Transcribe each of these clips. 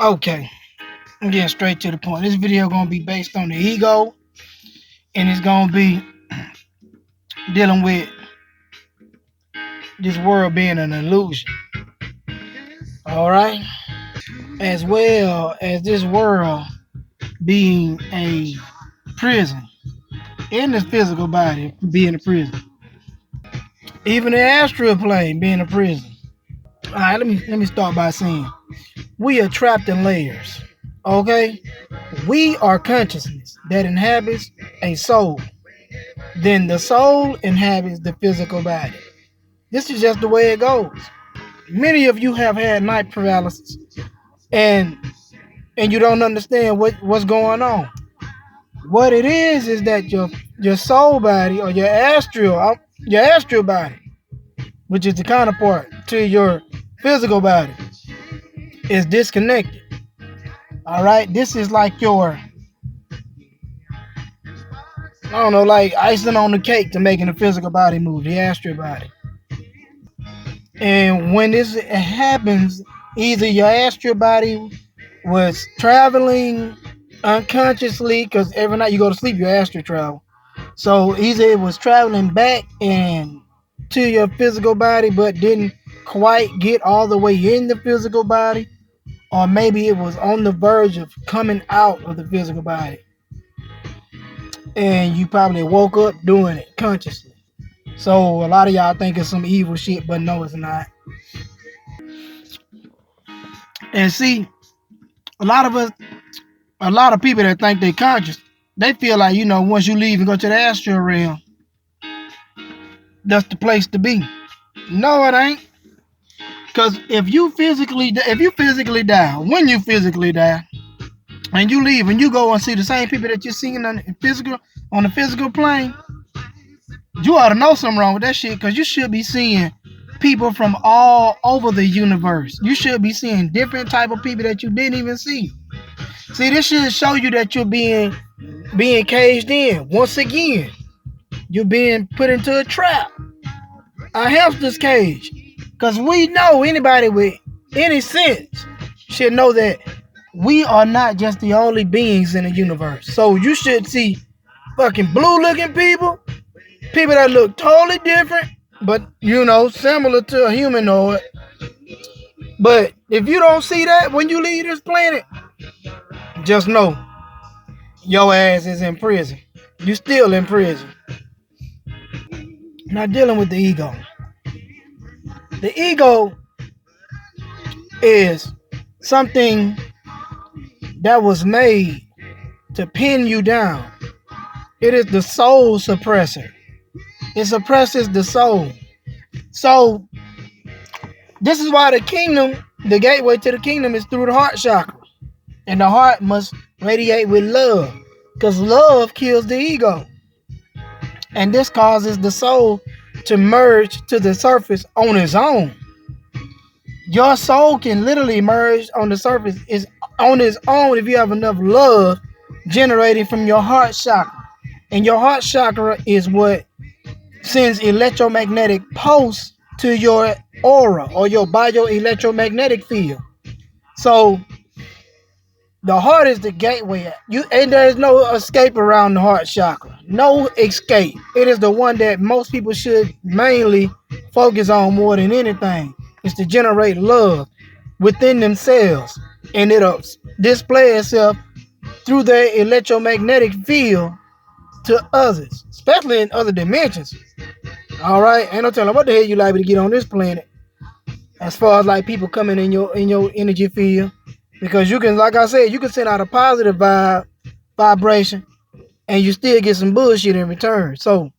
Okay, I'm getting straight to the point. This video gonna be based on the ego, and it's gonna be dealing with this world being an illusion. All right, as well as this world being a prison in this physical body, being a prison. Even the astral plane being a prison. All right, let me start by saying we are trapped in layers. Okay, we are consciousness that inhabits a soul. Then the soul inhabits the physical body. This is just the way it goes. Many of you have had night paralysis, and you don't understand what's going on. What it is that your soul body or your astral body, which is the counterpart to your physical body, is disconnected. All right, this is like your, I don't know, like icing on the cake to making the physical body move, the astral body. And when this happens, either your astral body was traveling unconsciously, because every night you go to sleep, your astral travel. So either it was traveling back and to your physical body, but didn't quite get all the way in the physical body, or maybe it was on the verge of coming out of the physical body, and you probably woke up doing it consciously. So a lot of y'all think it's some evil shit, but no, it's not. And see, a lot of us, a lot of people that think they conscious, they feel like, once you leave and go to the astral realm, that's the place to be. No, it ain't. Because if you physically die, when you physically die, and you leave and you go and see the same people that you're seeing on the physical plane, you ought to know something wrong with that shit, because you should be seeing people from all over the universe. You should be seeing different type of people that you didn't even see. See, this should show you that you're being caged in. Once again, you're being put into a trap, a hamster's cage. Because we know anybody with any sense should know that we are not just the only beings in the universe. So you should see fucking blue looking people that look totally different, but similar to a humanoid. But if you don't see that when you leave this planet, just know your ass is in prison. You still in prison. Not dealing with the ego. The ego is something that was made to pin you down. It is the soul suppressor. It suppresses the soul. So this is why the gateway to the kingdom is through the heart chakra. And the heart must radiate with love, because love kills the ego. And this causes the soul to merge to the surface on its own. Your soul can literally merge on the surface on its own if you have enough love generated from your heart chakra. And your heart chakra is what sends electromagnetic pulse to your aura or your bioelectromagnetic field. So the heart is the gateway. And there is no escape around the heart chakra. No escape. It is the one that most people should mainly focus on more than anything. Is to generate love within themselves. And it'll display itself through their electromagnetic field to others, especially in other dimensions. All right? Ain't no telling what the hell you liable to get on this planet. As far as like people coming in your energy field. Because you can, like I said, you can send out a positive vibration, and you still get some bullshit in return. So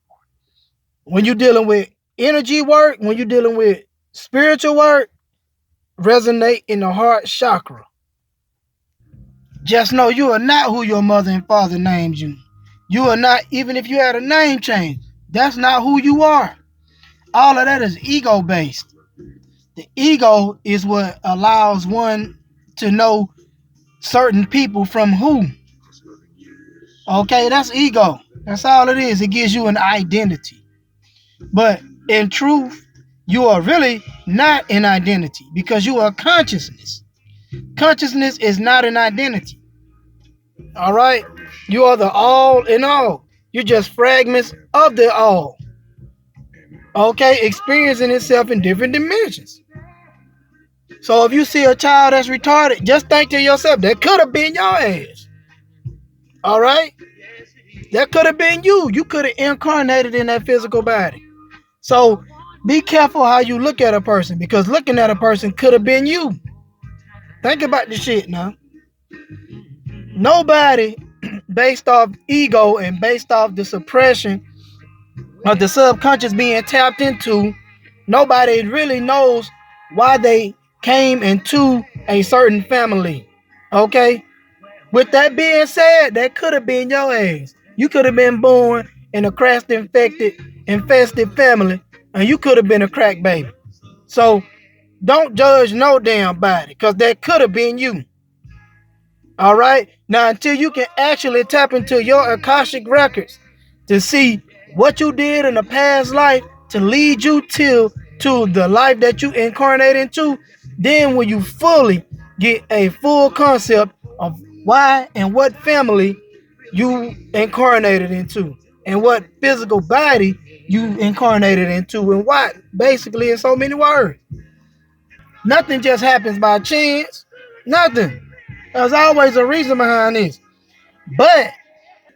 when you're dealing with energy work, when you're dealing with spiritual work, resonate in the heart chakra. Just know you are not who your mother and father named you. You are not, even if you had a name change, that's not who you are. All of that is ego based. The ego is what allows one to know certain people from who. Okay, that's ego. That's all it is. It gives you an identity. But in truth, you are really not an identity, because you are consciousness. Consciousness is not an identity. All right? You are the all in all. You're just fragments of the all. Okay? Experiencing itself in different dimensions. So if you see a child that's retarded, just think to yourself, that could have been your ass. All right? That could have been you. You could have incarnated in that physical body. So be careful how you look at a person, because looking at a person could have been you. Think about this shit now. Nobody, based off ego and based off the suppression of the subconscious being tapped into, nobody really knows why they came into a certain family. Okay? With that being said, that could have been your ass. You could have been born in a crash infested family, and you could have been a crack baby. So don't judge no damn body, because that could have been you. All right? Now, until you can actually tap into your Akashic records to see what you did in a past life to lead you to the life that you incarnate into, then when you fully get a full concept of why and what family you incarnated into and what physical body you incarnated into and why, basically, in so many words. Nothing just happens by chance. Nothing. There's always a reason behind this. But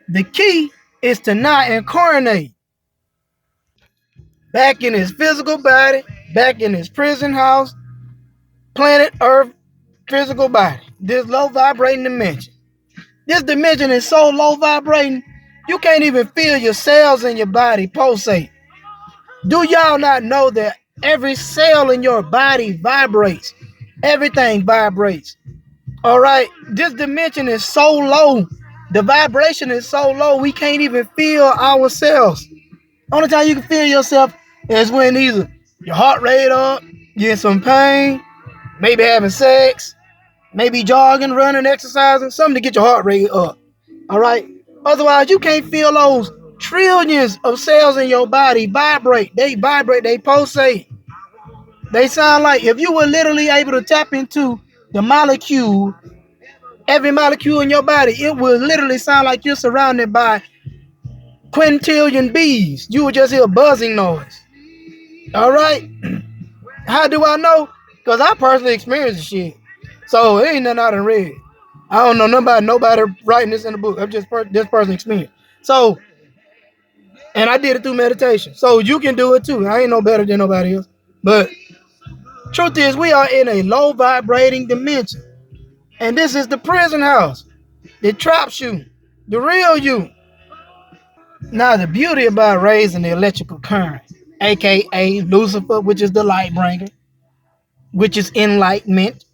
the key is to not incarnate back in his physical body, back in his prison house, planet Earth, physical body. This low vibrating dimension. This dimension is so low vibrating, you can't even feel your cells in your body pulsate. Do y'all not know that every cell in your body vibrates? Everything vibrates. All right, this dimension is so low. The vibration is so low, we can't even feel ourselves. Only time you can feel yourself is when either your heart rate up, you're in some pain, maybe having sex, maybe jogging, running, exercising, something to get your heart rate up. All right. Otherwise, you can't feel those trillions of cells in your body vibrate. They vibrate, they pulsate. They sound like if you were literally able to tap into the molecule, every molecule in your body, it will literally sound like you're surrounded by quintillion bees. You would just hear a buzzing noise. All right. How do I know? Because I personally experienced the shit. So it ain't nothing I done read. I don't know nobody writing this in the book. I'm just this person experience. So, and I did it through meditation. So you can do it too. I ain't no better than nobody else. But truth is, we are in a low vibrating dimension. And this is the prison house. It traps you. The real you. Now, the beauty about raising the electrical current, aka Lucifer, which is the light bringer, which is enlightenment.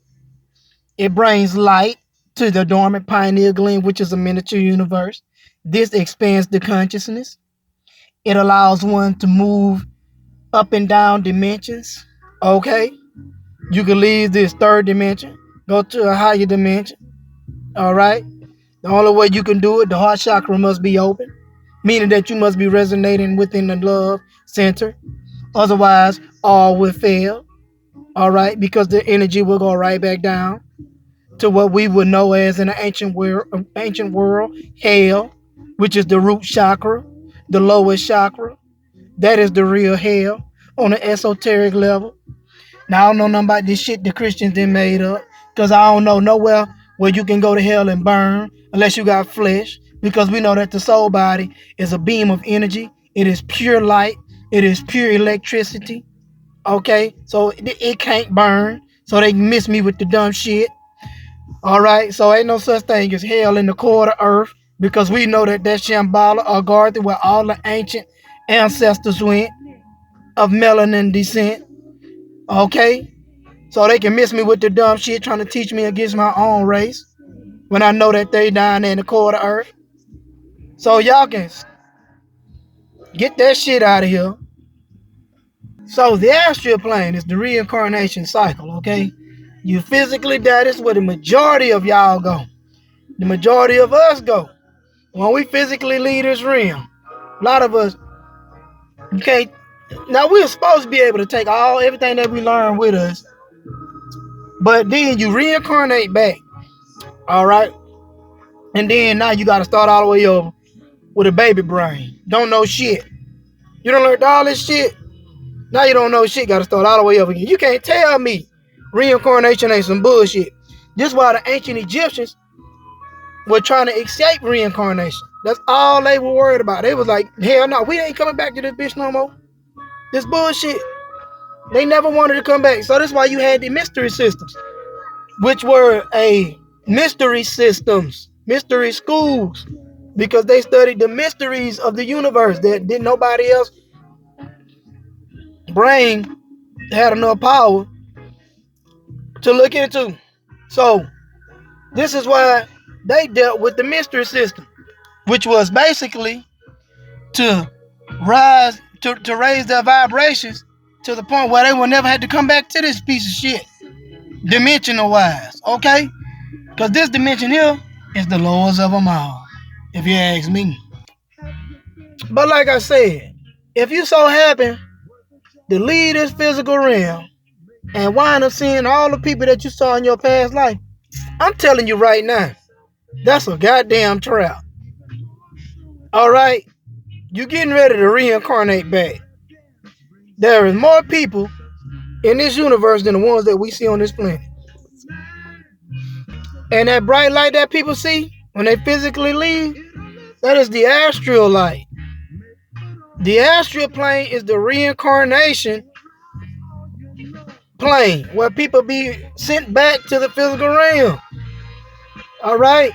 It brings light to the dormant pineal gland, which is a miniature universe. This expands the consciousness. It allows one to move up and down dimensions. Okay? You can leave this third dimension, go to a higher dimension. All right? The only way you can do it, the heart chakra must be open, meaning that you must be resonating within the love center. Otherwise, all will fail. All right? Because the energy will go right back down to what we would know as in the ancient world, hell, which is the root chakra, the lowest chakra. That is the real hell on an esoteric level. Now, I don't know nothing about this shit the Christians done made up, because I don't know nowhere where you can go to hell and burn unless you got flesh, because we know that the soul body is a beam of energy. It is pure light. It is pure electricity. Okay? So it can't burn. So they miss me with the dumb shit. All right, so ain't no such thing as hell in the core of the earth, because we know that that's Shambhala or Garth, where all the ancient ancestors went of melanin descent. Okay, so they can miss me with the dumb shit trying to teach me against my own race when I know that they down there in the core of the earth. So y'all can get that shit out of here. So the astral plane is the reincarnation cycle. Okay, you physically die. This is where the majority of y'all go. The majority of us go. When we physically leave this realm, a lot of us, you can't. Now we're supposed to be able to take everything that we learn with us But then you reincarnate back. All right. And then now you got to start all the way over with a baby brain. Don't know shit. You done learned all this shit. Now you don't know shit. Got to start all the way over again. You can't tell me reincarnation ain't some bullshit. This is why the ancient Egyptians were trying to escape reincarnation. That's all they were worried about. They was like, hell no, we ain't coming back to this bitch no more. This bullshit. They never wanted to come back. So that's why you had the mystery systems, which were mystery systems, mystery schools, because they studied the mysteries of the universe that didn't nobody else brain had enough power to look into. So this is why they dealt with the mystery system, which was basically to raise their vibrations to the point where they will never have to come back to this piece of shit, dimensional wise, okay? Because this dimension here is the lowest of them all, if you ask me. But like I said, if you so happen to leave this physical realm and wind up seeing all the people that you saw in your past life, I'm telling you right now, that's a goddamn trap. All right? You're getting ready to reincarnate back. There is more people in this universe than the ones that we see on this planet. And that bright light that people see when they physically leave, that is the astral light. The astral plane is the reincarnation plane where people be sent back to the physical realm. All right?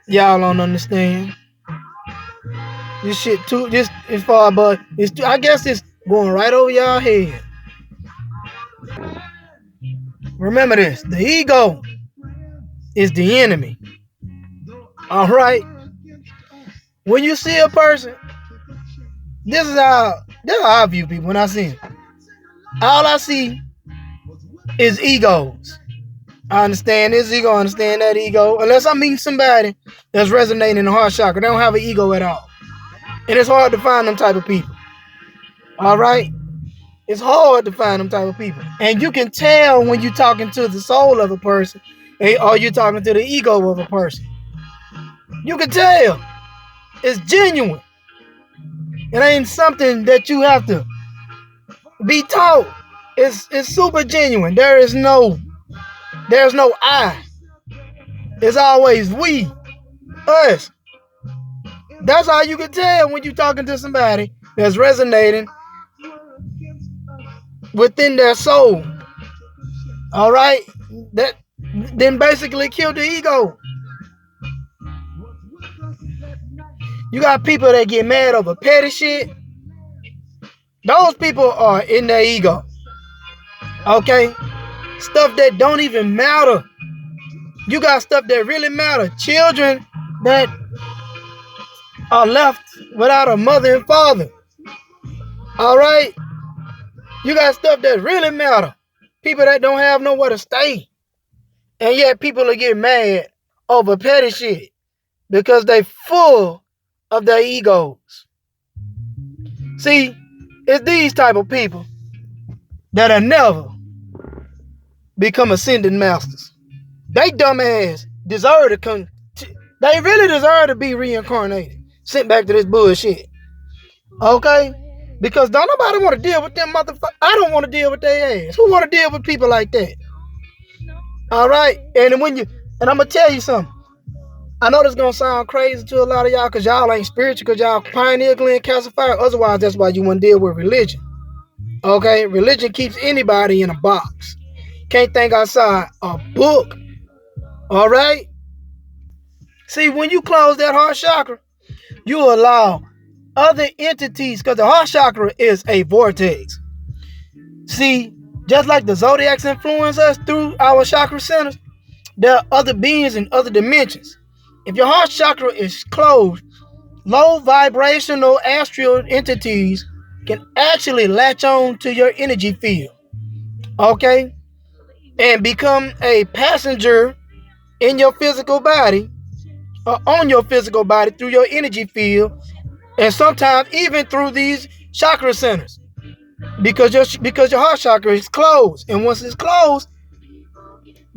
Y'all don't understand. This shit too, this is far, but it's too, I guess it's going right over y'all head. Remember this, the ego is the enemy. All right? When you see a person, this is how I view people when I see them. All I see is egos. I understand this ego, I understand that ego. Unless I'm meeting somebody that's resonating in the heart chakra, they don't have an ego at all. And it's hard to find them type of people. All right? It's hard to find them type of people. And you can tell when you're talking to the soul of a person or you're talking to the ego of a person. You can tell. It's genuine. It ain't something that you have to be taught. It's super genuine. There's no I. It's always we, us. That's how you can tell when you're talking to somebody that's resonating within their soul. All right? That then basically kill the ego. You got people that get mad over petty shit. Those people are in their ego. Okay? Stuff that don't even matter. You got stuff that really matter. Children that are left without a mother and father. All right? You got stuff that really matter. People that don't have nowhere to stay. And yet people are getting mad over petty shit because they full of their egos. See, it's these type of people that'll never become ascending masters. They dumbass deserve to come. They really deserve to be reincarnated, sent back to this bullshit. Okay? Because don't nobody want to deal with them motherfuckers. I don't want to deal with their ass. Who want to deal with people like that? All right? And I'm going to tell you something. I know this going to sound crazy to a lot of y'all because y'all ain't spiritual, because y'all pioneer gland calcifier. Otherwise, that's why you want to deal with religion. Okay? Religion keeps anybody in a box. Can't think outside a book. All right? See, when you close that heart chakra, you allow other entities, because the heart chakra is a vortex. See, just like the zodiacs influence us through our chakra centers, there are other beings in other dimensions. If your heart chakra is closed, low vibrational astral entities can actually latch on to your energy field. Okay? And become a passenger in your physical body or on your physical body through your energy field, and sometimes even through these chakra centers. because your heart chakra is closed. And once it's closed,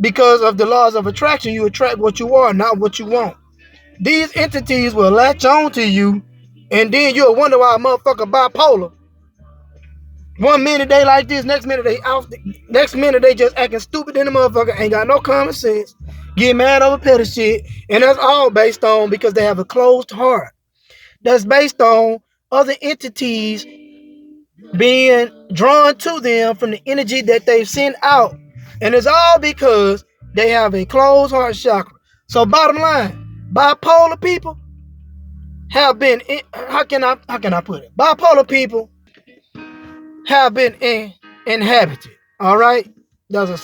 because of the laws of attraction, you attract what you are, not what you want. These entities will latch on to you, and then you'll wonder why a motherfucker bipolar. One minute they like this, next minute they just acting stupid in the motherfucker, ain't got no common sense, get mad over petty shit, and that's all based on because they have a closed heart. That's based on other entities being drawn to them from the energy that they've sent out. And it's all because they have a closed heart chakra. So bottom line, bipolar people have been, how can I put it? Bipolar people have been inhabited. All right? There's a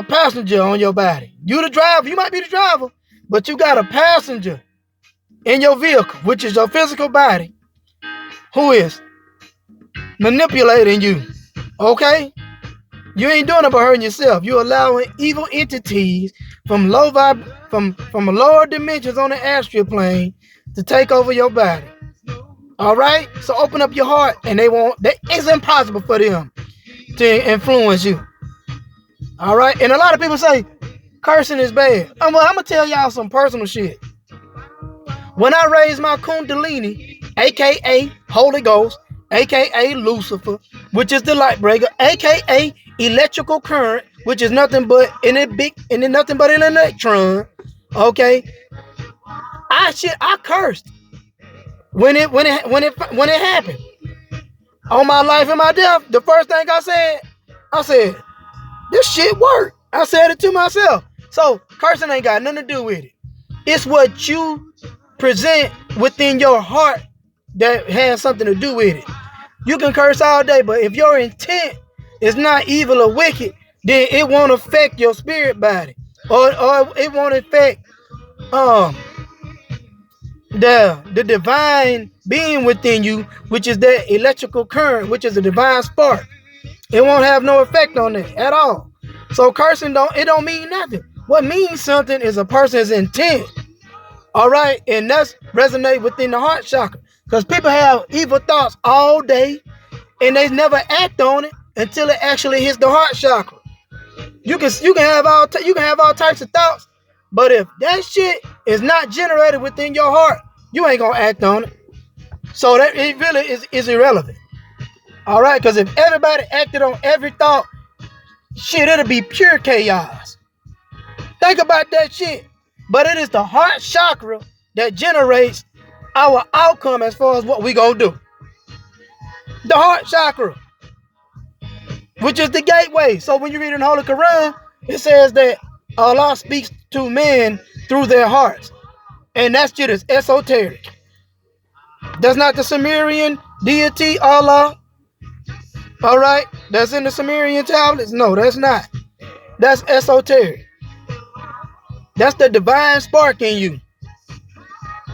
passenger on your body. You the driver, you might be the driver, but you got a passenger in your vehicle, which is your physical body, who is manipulating you. Okay? You ain't doing it but hurting yourself. You're allowing evil entities from lower dimensions on the astral plane to take over your body. All right? So open up your heart, and it's impossible for them to influence you. All right? And a lot of people say cursing is bad. I'm gonna tell y'all some personal shit. When I raised my Kundalini, aka Holy Ghost, aka Lucifer, which is the light breaker, aka electrical current, which is nothing but an electron. Okay, I cursed when it happened. On my life and my death, the first thing I said, this shit worked. I said it to myself. So cursing ain't got nothing to do with it. It's what you present within your heart that has something to do with it. You can curse all day, but if your intent is not evil or wicked, then it won't affect your spirit body, or it won't affect the divine being within you, which is that electrical current, which is a divine spark. It won't have no effect on it at all. So cursing don't mean nothing. What means something is a person's intent. All right, and that's resonate within the heart chakra, because people have evil thoughts all day, and they never act on it until it actually hits the heart chakra. You can have all types of thoughts, but if that shit is not generated within your heart, you ain't gonna act on it. So that it really is irrelevant. All right, because if everybody acted on every thought, shit, it'll be pure chaos. Think about that shit. But it is the heart chakra that generates our outcome as far as what we gonna do. The heart chakra, which is the gateway. So when you read in the Holy Quran, it says that Allah speaks to men through their hearts. And that shit is esoteric. That's not the Sumerian deity Allah. All right? That's in the Sumerian tablets. No, that's not. That's esoteric. That's the divine spark in you.